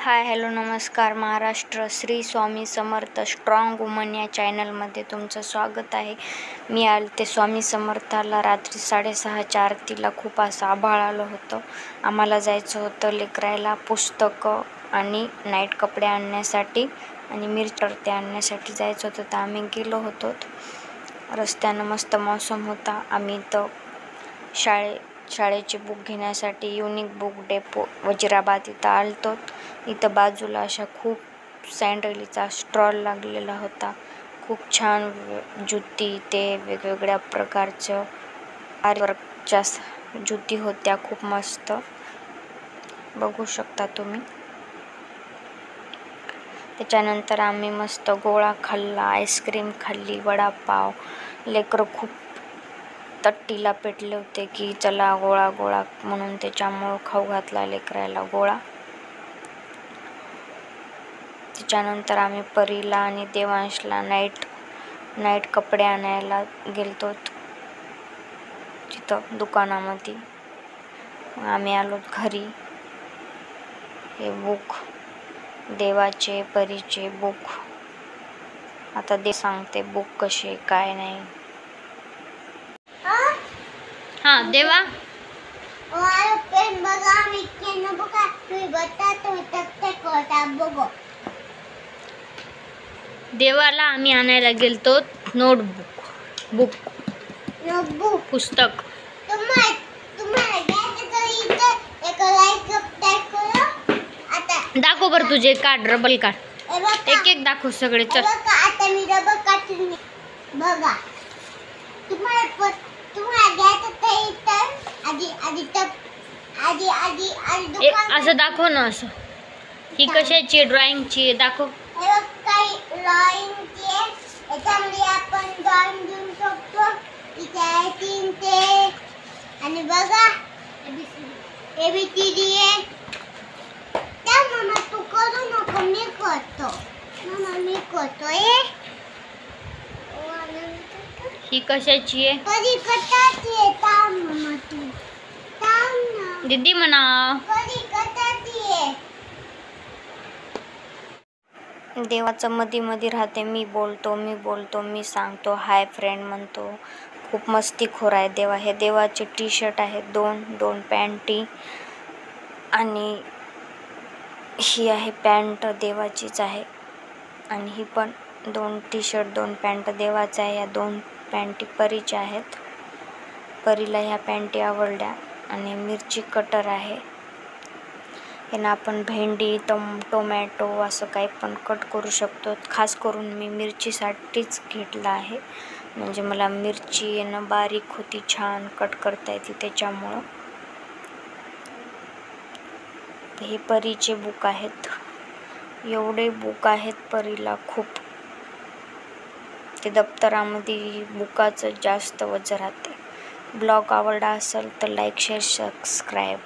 Hi hello नमस्कार Maharashtra. Shri Swami Samarth strong woman या चॅनलमध्ये तुमचं स्वागत आहे. मी आले स्वामी समर्थाला रात्री 6:30च्या आरतीला. खूप असं आभाळ आलं होतं. आम्हाला जायचं होतं लेकरायला पुस्तकं आणि नाईट कपडे आणण्यासाठी आणि मिरची ते आणण्यासाठी जायचं होतं. तर आम्ही गेलो होतो. रस्त्यानं मस्त मौसम होता. आम्ही इथं शाळेचे बुक घेण्यासाठी युनिक बुक डेपो वजिराबाद इथं आलतो. इथं बाजूला अशा खूप सँडलीचा स्टॉल लागलेला होता. खूप छान जुती ते वेगवेगळ्या प्रकारचं आरीवर्कच्या जुती होत्या. खूप मस्त बघू शकता तुम्ही. त्याच्यानंतर आम्ही मस्त गोळा खाल्ला, आईस्क्रीम खाल्ली, वडापाव. लेकरं खूप तट्टीला पेटले होते की चला गोळा म्हणून त्याच्यामुळं खाऊ घातला लेकरायला गोळा. त्याच्यानंतर आम्ही परीला आणि देवांशला नाईट कपडे आणायला गेलतो तिथं दुकानामध्ये. आम्ही आलो घरी. हे बुक देवाचे परीचे बुक. आता सांगते बुक कसे काय नाही. हा देवा देवाला आम्ही आणायला गेलतो नोटबुक पुस्तक. दाखव बरं तुझे कार्ड, रबल कार्ड एक एक दाखव सगळे. चल आता मी रबर काढून बघा. तुम्हाला असं दाखव ना. असं ही कशाची ड्रॉइंगची दाखव. याच्यामध्ये आपण ड्रॉइंग घेऊ शकतो. इथे आहे 3 ते आणि बघा ABCD आहे. त्या मम्मा तू करू नको, मी करतो. मम्मा मी करतोय. ही कशाची आहे? कधी कटाची आहे. थांब मम्मा तू थांब ना. दीदी म्हणा. कधी कटाची आहे. देवाचं मध्ये राहते. मी बोलतो मी सांगतो हाय फ्रेंड म्हणतो. खूप मस्तीखोर आहे देवा. हे देवाचे टी-शर्ट आहेत. दोन पॅन्टी आणि ही आहे पॅन्ट देवाचीच आहे. आणि ही पण 2 टी-शर्ट 2 पॅन्ट देवाचं आहे. या 2 पॅन्टी परीच्या आहेत. परीला ह्या पॅन्टी आवडल्या. आणि मिरची कटर आहे. यांना आपण भेंडी टोमॅटो असं काही पण कट करू शकतो. खास करून मी मिरचीसाठीच घेतला आहे. म्हणजे मला मिरची यांना बारीक होती, छान कट करता येते त्याच्यामुळं. हे परीचे बुक आहेत. एवढे बुक आहेत परीला खूप. ते दप्तरामध्ये बुकाचं जास्त वजन राहते. ब्लॉग आवडला असेल तर लाईक शेअर सबस्क्राईब.